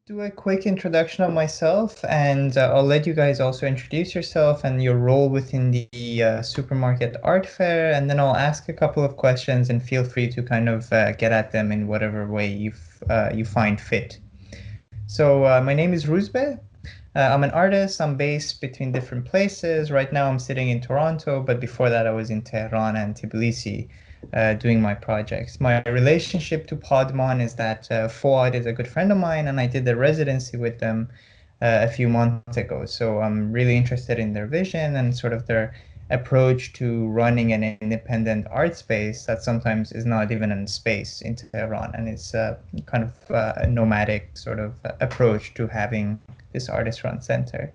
Do a quick introduction of myself, and I'll let you guys also introduce yourself and your role within the Supermarket Art Fair, and then I'll ask a couple of questions and feel free to kind of get at them in whatever way you find fit. So my name is Rouzbeh. I'm an artist. I'm based between different places. Right now I'm sitting in Toronto, but before that I was in Tehran and Tbilisi doing my projects. My relationship to Paadmaan is that Fuad is a good friend of mine, and I did a residency with them a few months ago. So I'm really interested in their vision and sort of their approach to running an independent art space that sometimes is not even in space in Tehran, and it's kind of a nomadic sort of approach to having this artist-run center.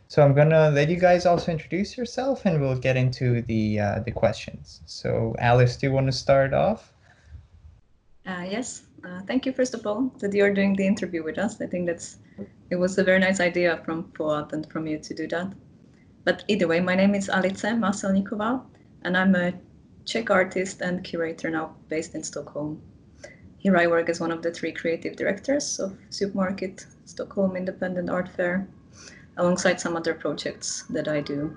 So I'm gonna let you guys also introduce yourself, and we'll get into the questions. So Alice, do you want to start off? Yes. Thank you, first of all, that you're doing the interview with us. I think it was a very nice idea from Fuad and from you to do that. But either way, my name is Alice Máselníková, and I'm a Czech artist and curator now based in Stockholm. Here I work as one of the 3 creative directors of SuperMarket, Stockholm Independent Art Fair, alongside some other projects that I do.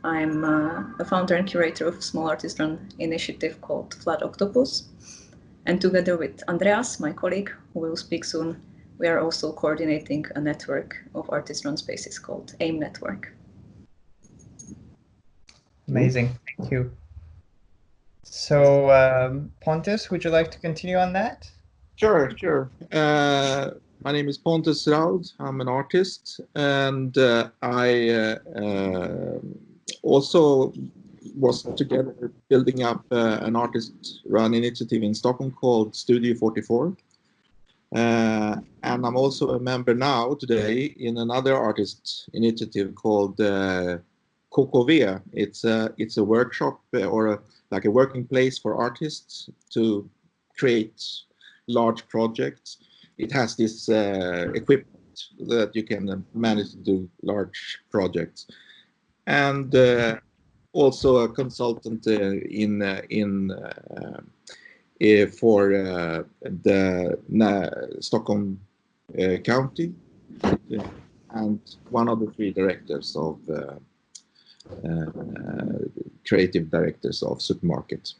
I'm a founder and curator of a small artist-run initiative called Flat Octopus. And together with Andreas, my colleague, who will speak soon, we are also coordinating a network of artist-run spaces called AIM Network. Amazing, thank you. So Pontus, would you like to continue on that? Sure. My name is Pontus Raud. I'm an artist, and I also was together building up an artist-run initiative in Stockholm called Studio 44. And I'm also a member now today in another artist initiative called KKV. It's a workshop or like a working place for artists to create large projects. It has this equipment that you can manage to do large projects, and also a consultant for the Stockholm County, and one of the 3 directors of creative directors of SuperMarket.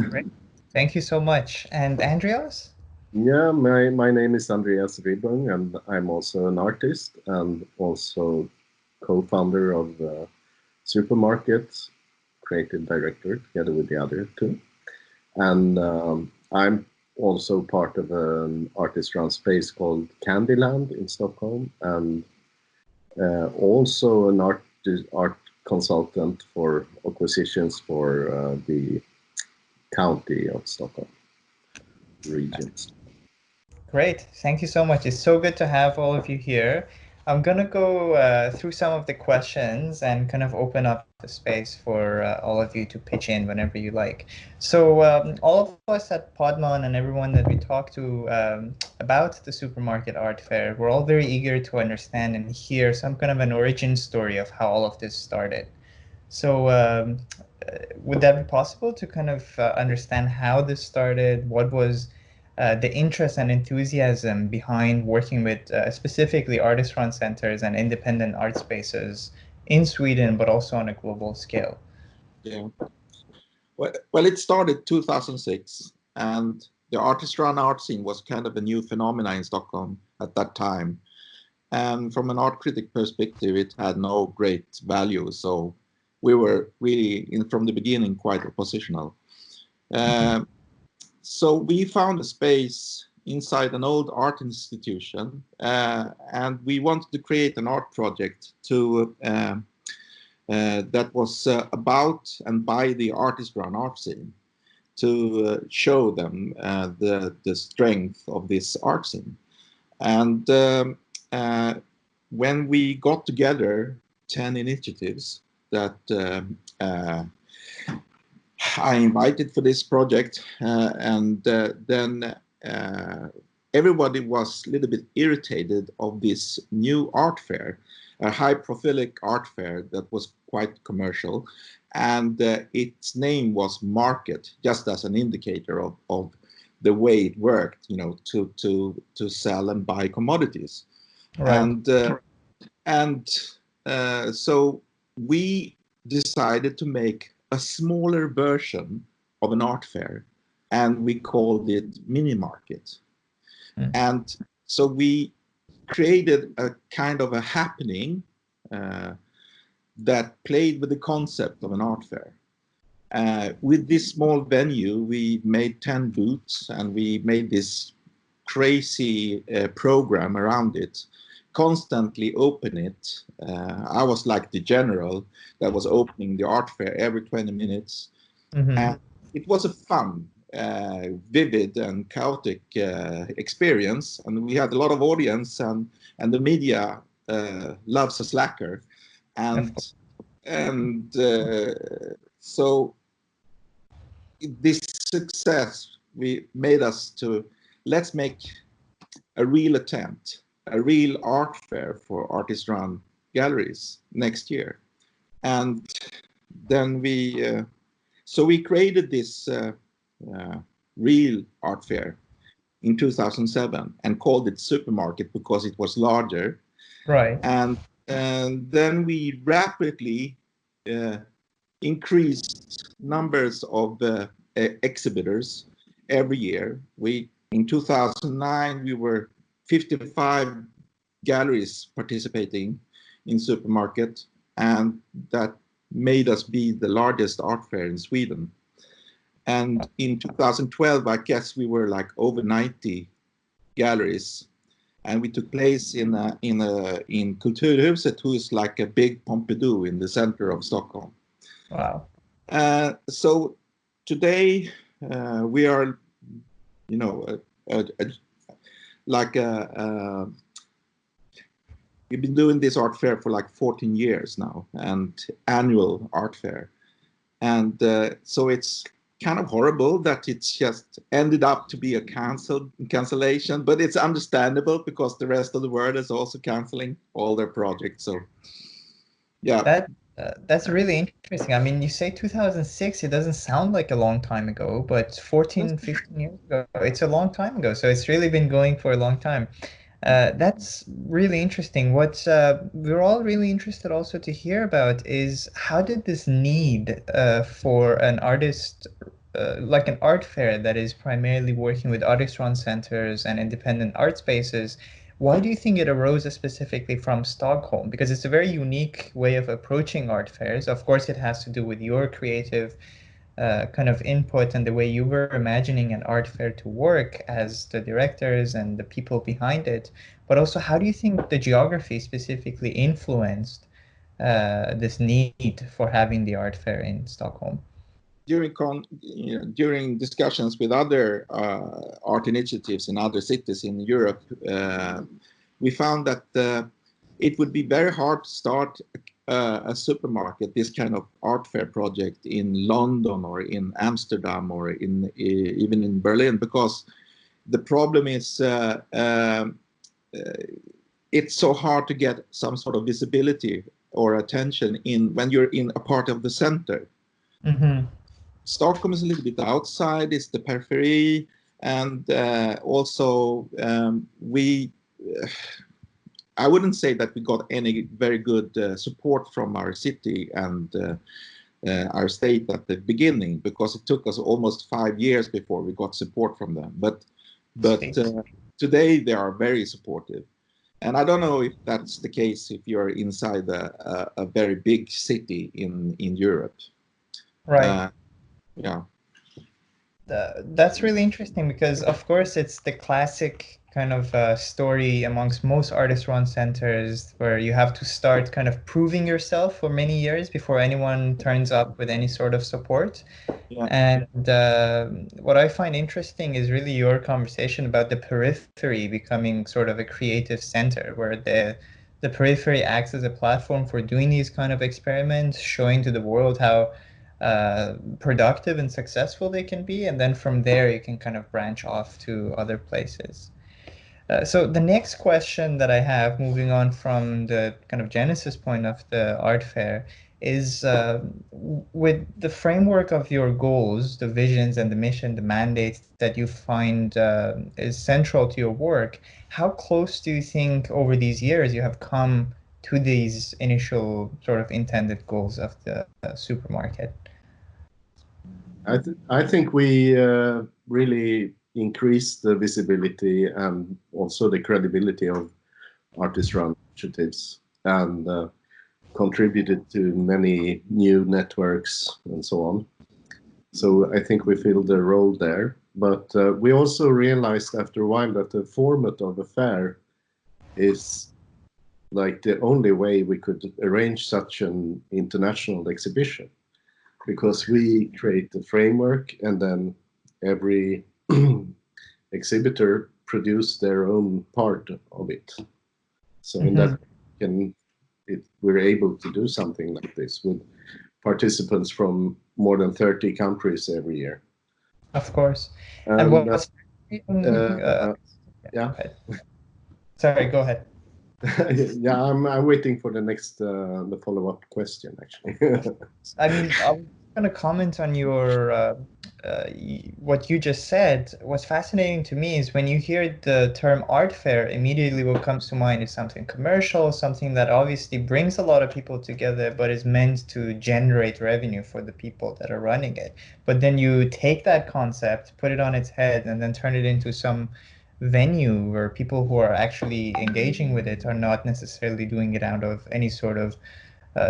Great. Thank you so much. And Andreas? Yeah, my name is Andreas Ribbung, and I'm also an artist and also co-founder of SuperMarket, creative director, together with the other 2. And I'm also part of an artist-run space called Candyland in Stockholm, and also an art consultant for acquisitions for the county of Stockholm regions. Great, thank you so much. It's so good to have all of you here. I'm gonna go through some of the questions and kind of open up the space for all of you to pitch in whenever you like. So all of us at Paadmaan and everyone that we talk to about the Supermarket Art Fair, we're all very eager to understand and hear some kind of an origin story of how all of this started. So would that be possible to kind of understand how this started? What was the interest and enthusiasm behind working with specifically artist-run centers and independent art spaces in Sweden, but also on a global scale? Yeah. Well, it started 2006, and the artist-run art scene was kind of a new phenomenon in Stockholm at that time. And from an art critic perspective, it had no great value. So we were really, from the beginning, quite oppositional. So we found a space inside an old art institution, and we wanted to create an art project that was about and by the artist-run art scene, to show them the strength of this art scene. And when we got together 10 initiatives that I invited for this project, and then everybody was a little bit irritated of this new art fair, a high profilic art fair that was quite commercial, and its name was Market, just as an indicator of the way it worked, to sell and buy commodities. Right. So we decided to make a smaller version of an art fair, and we called it mini market. And so we created a kind of a happening that played with the concept of an art fair. With this small venue, we made 10 booths, and we made this crazy program around it, constantly open it. I was like the general that was opening the art fair every 20 minutes. And it was a fun, vivid and chaotic experience. And we had a lot of audience, and the media loves a slacker. So this success made us to, let's make a real attempt, a real art fair for artist-run galleries next year. And then we created this real art fair in 2007 and called it SuperMarket because it was larger. Right. And then we rapidly increased numbers of exhibitors every year. In 2009, we were 55 galleries participating in SuperMarket, and that made us be the largest art fair in Sweden. And in 2012, I guess we were like over 90 galleries, and we took place in Kulturhuset, who is like a big Pompidou in the center of Stockholm. Wow. So today we are, we've been doing this art fair for like 14 years now, and annual art fair. And so it's kind of horrible that it's just ended up to be a cancellation, but it's understandable because the rest of the world is also canceling all their projects. So yeah. That's really interesting. I mean, you say 2006, it doesn't sound like a long time ago, but 14, 15 years ago, it's a long time ago. So it's really been going for a long time. That's really interesting. What we're all really interested also to hear about is how did this need for an artist, like an art fair that is primarily working with artist-run centers and independent art spaces, why do you think it arose specifically from Stockholm? Because it's a very unique way of approaching art fairs. Of course, it has to do with your creative kind of input and the way you were imagining an art fair to work as the directors and the people behind it. But also, how do you think the geography specifically influenced this need for having the art fair in Stockholm? During discussions with other art initiatives in other cities in Europe, we found that it would be very hard to start a SuperMarket, this kind of art fair project in London or in Amsterdam or even in Berlin, because the problem is it's so hard to get some sort of visibility or attention when you're in a part of the center. Stockholm is a little bit outside, it's the periphery, and also I wouldn't say that we got any very good support from our city and our state at the beginning, because it took us almost 5 years before we got support from them. But today they are very supportive. And I don't know if that's the case if you're inside a very big city in Europe. Right. Yeah. That's really interesting because, of course, it's the classic kind of story amongst most artist-run centers where you have to start kind of proving yourself for many years before anyone turns up with any sort of support. Yeah. And what I find interesting is really your conversation about the periphery becoming sort of a creative center where the periphery acts as a platform for doing these kind of experiments, showing to the world how productive and successful they can be, and then from there you can kind of branch off to other places. So the next question that I have, moving on from the kind of genesis point of the art fair, is with the framework of your goals, the visions and the mission, the mandate that you find is central to your work, how close do you think over these years you have come to these initial sort of intended goals of the supermarket? I think we really increased the visibility and also the credibility of artist-run initiatives, and contributed to many new networks and so on. So I think we filled the role there. But we also realized after a while that the format of the fair is like the only way we could arrange such an international exhibition, because we create the framework and then every exhibitor produce their own part of it. So in that we're able to do something like this with participants from more than 30 countries every year. Of course. And what's yeah. Sorry, go ahead. Yeah, I'm waiting for the next the follow-up question actually. I mean, I'm going to comment on your what you just said. What's fascinating to me is when you hear the term art fair, immediately what comes to mind is something commercial, something that obviously brings a lot of people together, but is meant to generate revenue for the people that are running it. But then you take that concept, put it on its head, and then turn it into some venue where people who are actually engaging with it are not necessarily doing it out of any sort of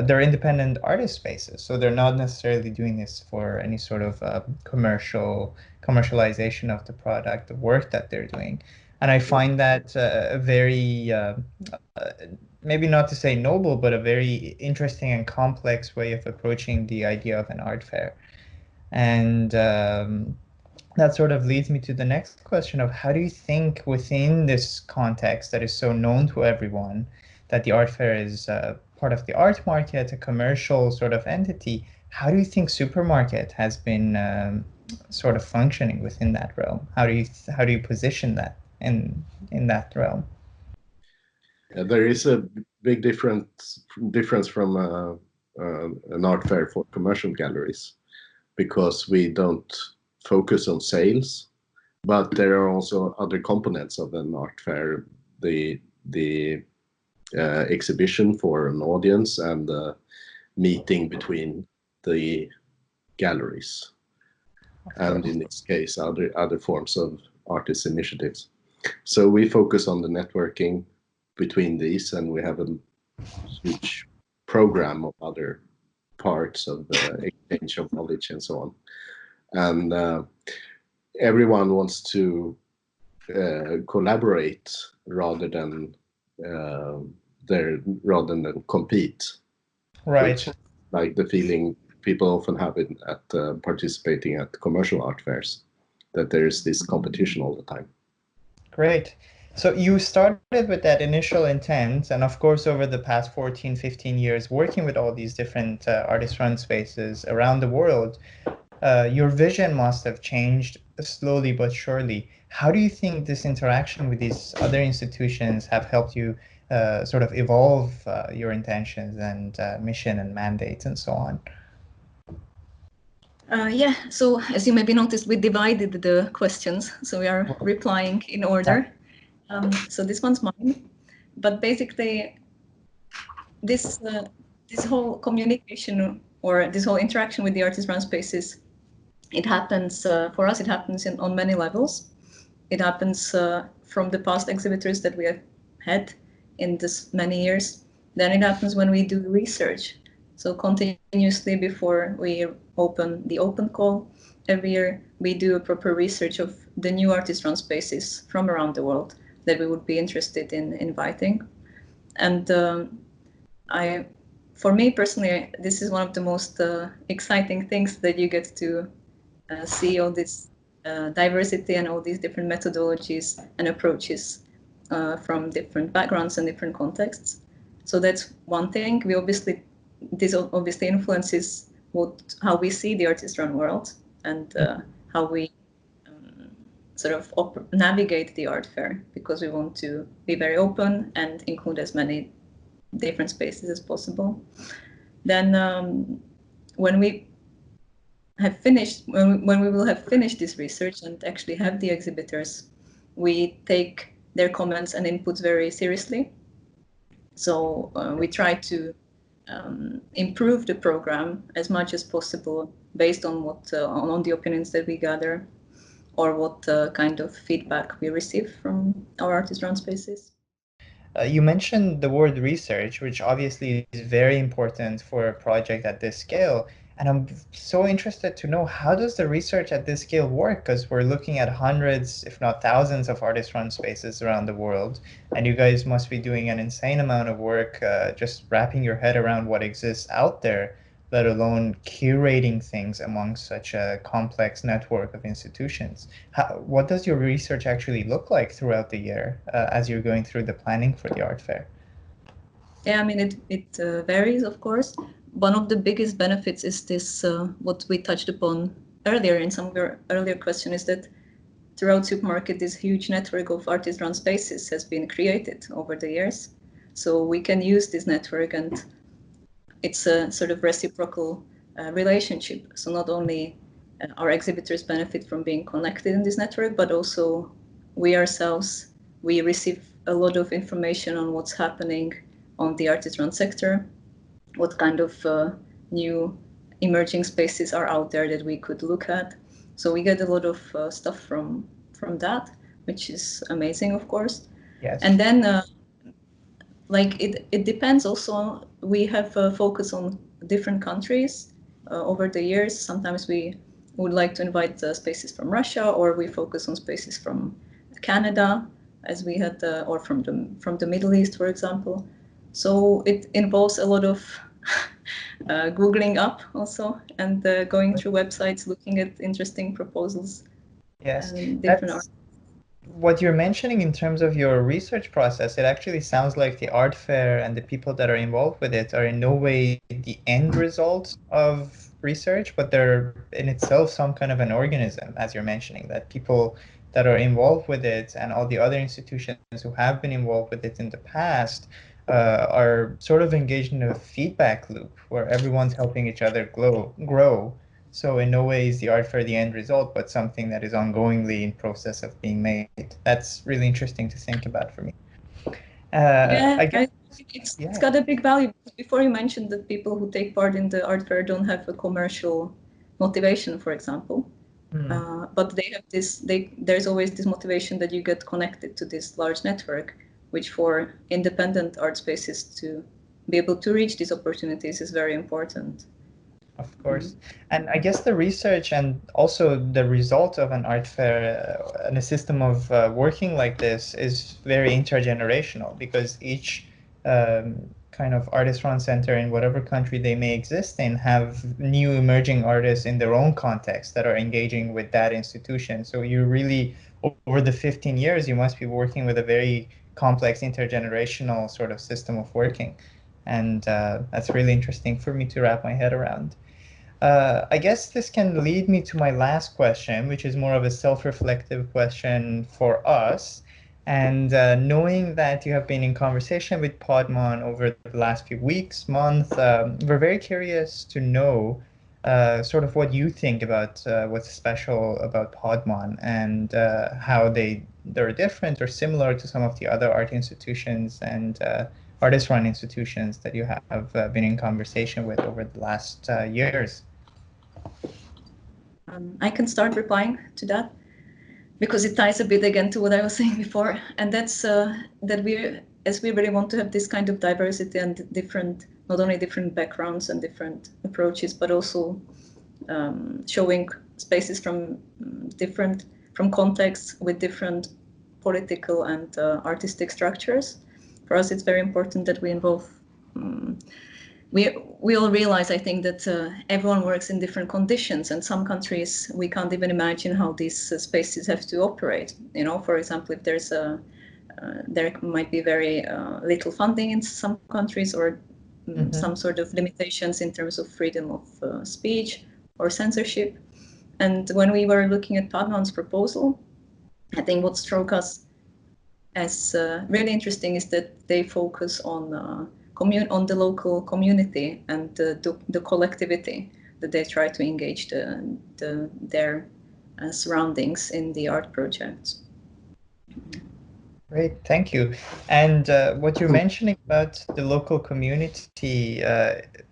they're independent artist spaces, so they're not necessarily doing this for any sort of commercialization of the product, the work that they're doing. And I find that a very, maybe not to say noble, but a very interesting and complex way of approaching the idea of an art fair. And that sort of leads me to the next question of how do you think within this context that is so known to everyone, that the art fair is part of the art market, a commercial sort of entity, how do you think SuperMarket has been sort of functioning within that realm? How do you position that in that realm? Yeah, there is a big difference from an art fair for commercial galleries, because we don't focus on sales, but there are also other components of an art fair, the exhibition for an audience and the meeting between the galleries, and in this case other forms of artist initiatives. So we focus on the networking between these, and we have a huge program of other parts of the exchange of knowledge and so on. And everyone wants to collaborate rather than compete. Right. Which, like the feeling people often have at participating at commercial art fairs, that there is this competition all the time. Great. So you started with that initial intent, and of course over the past 14, 15 years working with all these different artist-run spaces around the world, your vision must have changed slowly but surely. How do you think this interaction with these other institutions have helped you sort of evolve your intentions and mission and mandates and so on? Yeah, so as you maybe noticed, we divided the questions, so we are replying in order. So this one's mine, but basically this whole communication or this whole interaction with the artist-run spaces, it happens for us. It happens on many levels. It happens from the past exhibitors that we have had in this many years. Then it happens when we do research. So continuously before we open the open call every year, we do a proper research of the new artist-run spaces from around the world that we would be interested in inviting. And for me personally, this is one of the most exciting things, that you get to see all this diversity and all these different methodologies and approaches from different backgrounds and different contexts. So that's one thing. This obviously influences how we see the artist-run world and how we sort of navigate the art fair, because we want to be very open and include as many different spaces as possible. Then when we will have finished this research and actually have the exhibitors, we take their comments and inputs very seriously. So we try to improve the program as much as possible based on what on the opinions that we gather, or what kind of feedback we receive from our artist-run spaces. You mentioned the word research, which obviously is very important for a project at this scale. And I'm so interested to know, how does the research at this scale work? Because we're looking at hundreds, if not thousands, of artist-run spaces around the world. And you guys must be doing an insane amount of work just wrapping your head around what exists out there, let alone curating things among such a complex network of institutions. What does your research actually look like throughout the year as you're going through the planning for the art fair? Yeah, I mean, it varies, of course. One of the biggest benefits is this, what we touched upon earlier in some of your earlier question, is that throughout SuperMarket, this huge network of artist-run spaces has been created over the years. So we can use this network, and it's a sort of reciprocal relationship. So not only our exhibitors benefit from being connected in this network, but also we ourselves, we receive a lot of information on what's happening on the artist-run sector, what kind of new emerging spaces are out there that we could look at. So we get a lot of stuff from that, which is amazing, of course. Yes. And then like it depends also. We have a focus on different countries over the years. Sometimes we would like to invite spaces from Russia, or we focus on spaces from Canada, as we had, or from the Middle East, for example. So it involves a lot of Googling up also, and going through websites, looking at interesting proposals. Yes, And different art. What you're mentioning in terms of your research process, it actually sounds like the art fair and the people that are involved with it are in no way the end result of research, but they're in itself some kind of an organism, as you're mentioning, that people that are involved with it and all the other institutions who have been involved with it in the past are sort of engaged in a feedback loop where everyone's helping each other grow. So in no way is the art fair the end result, but something that is ongoingly in process of being made. That's really interesting to think about for me. I guess, it's got a big value. Before you mentioned that people who take part in the art fair don't have a commercial motivation, for example. But they have this. There's always this motivation that you get connected to this large network, which for independent art spaces to be able to reach these opportunities is very important. Of course. And I guess the research and also the result of an art fair and a system of working like this is very intergenerational, because each kind of artist-run center in whatever country they may exist in have new emerging artists in their own context that are engaging with that institution. So you really, over the 15 years, you must be working with a very complex intergenerational sort of system of working. And that's really interesting for me to wrap my head around. I guess this can lead me to my last question, which is more of a self-reflective question for us. And knowing that you have been in conversation with Paadmaan over the last few weeks, months, we're very curious to know sort of what you think about what's special about Paadmaan and how they're different or similar to some of the other art institutions and artist-run institutions that you have been in conversation with over the last years. I can start replying to that because it ties a bit again to what I was saying before, and that's that we really want to have this kind of diversity and different, not only different backgrounds and different approaches, but also showing spaces from contexts with different political and artistic structures. For us, it's very important that we involve. We all realize, I think, that everyone works in different conditions, and some countries we can't even imagine how these spaces have to operate. You know, for example, if there might be very little funding in some countries, or some sort of limitations in terms of freedom of speech or censorship. And when we were looking at Paadmaan's proposal, I think what struck us as really interesting is that they focus on on the local community and the collectivity that they try to engage their surroundings in the art projects. Great, thank you. And what you're mentioning about the local community,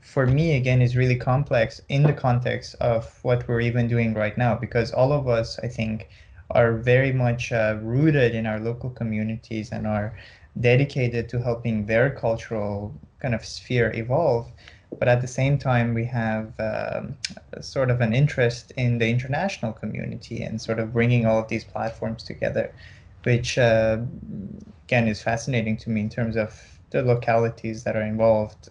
for me, again, is really complex in the context of what we're even doing right now, because all of us, I think, are very much rooted in our local communities and are dedicated to helping their cultural kind of sphere evolve. But at the same time, we have sort of an interest in the international community and sort of bringing all of these platforms together, which again is fascinating to me in terms of the localities that are involved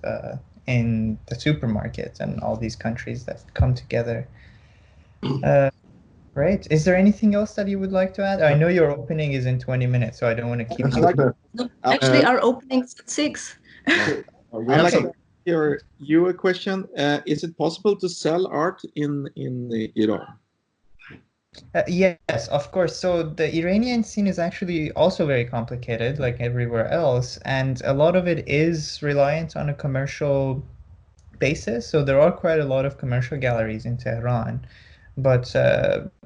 in the supermarket and all these countries that come together. Great. Is there anything else that you would like to add? I know your opening is in 20 minutes, so I don't want to keep you. No, actually, our opening's at 6. I'd like to hear you a question. Is it possible to sell art in Iran? Yes, of course. So the Iranian scene is actually also very complicated, like everywhere else, and a lot of it is reliant on a commercial basis. So there are quite a lot of commercial galleries in Tehran, but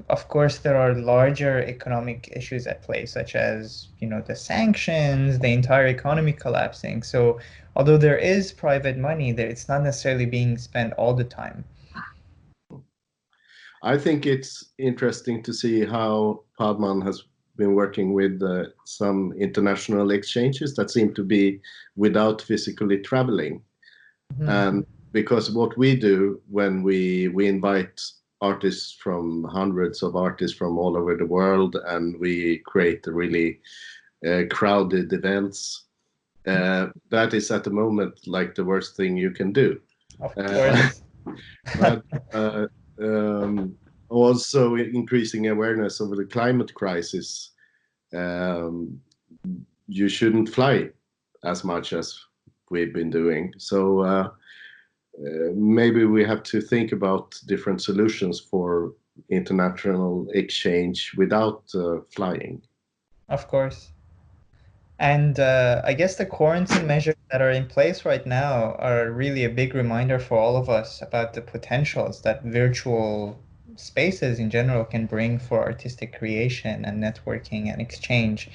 of course there are larger economic issues at play, such as, you know, the sanctions, the entire economy collapsing. So although there is private money there, it's not necessarily being spent all the time. I think it's interesting to see how Paadmaan has been working with some international exchanges that seem to be without physically traveling. Mm-hmm. And because what we do when we invite artists from hundreds of artists from all over the world, and we create really crowded events, that is at the moment like the worst thing you can do. Of course. But also increasing awareness of the climate crisis. You shouldn't fly as much as we've been doing. So maybe we have to think about different solutions for international exchange without flying. Of course. And I guess the quarantine measures that are in place right now are really a big reminder for all of us about the potentials that virtual spaces in general can bring for artistic creation and networking and exchange.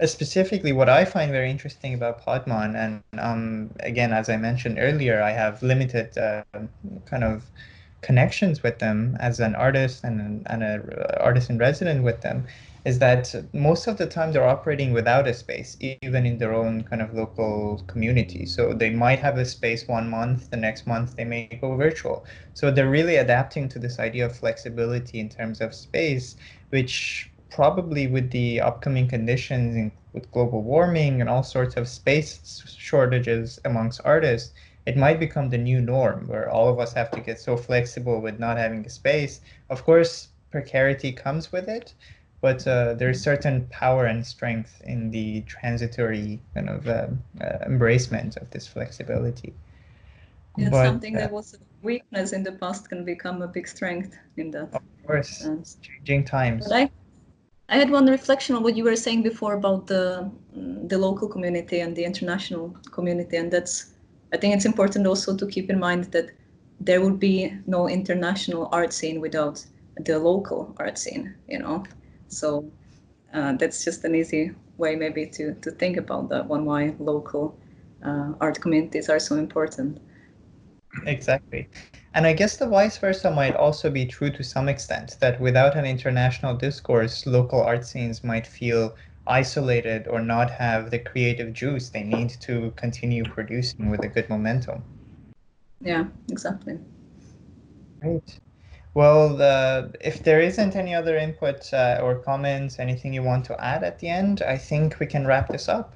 Specifically, what I find very interesting about Paadmaan, and again, as I mentioned earlier, I have limited kind of connections with them as an artist and an artist in resident with them, is that most of the time they're operating without a space, even in their own kind of local community. So they might have a space 1 month, the next month they may go virtual. So they're really adapting to this idea of flexibility in terms of space, which probably with the upcoming conditions with global warming and all sorts of space shortages amongst artists, it might become the new norm where all of us have to get so flexible with not having a space. Of course, precarity comes with it, but there's certain power and strength in the transitory kind of embracement of this flexibility. Yeah, something that was a weakness in the past can become a big strength in that. Of course, changing times. But I had one reflection on what you were saying before about the local community and the international community, and I think it's important also to keep in mind that there would be no international art scene without the local art scene, you know. So that's just an easy way maybe to think about that one, why local art communities are so important. Exactly. And I guess the vice versa might also be true to some extent, that without an international discourse, local art scenes might feel isolated or not have the creative juice they need to continue producing with a good momentum. Yeah, exactly. Great. Well, if there isn't any other input or comments, anything you want to add at the end, I think we can wrap this up.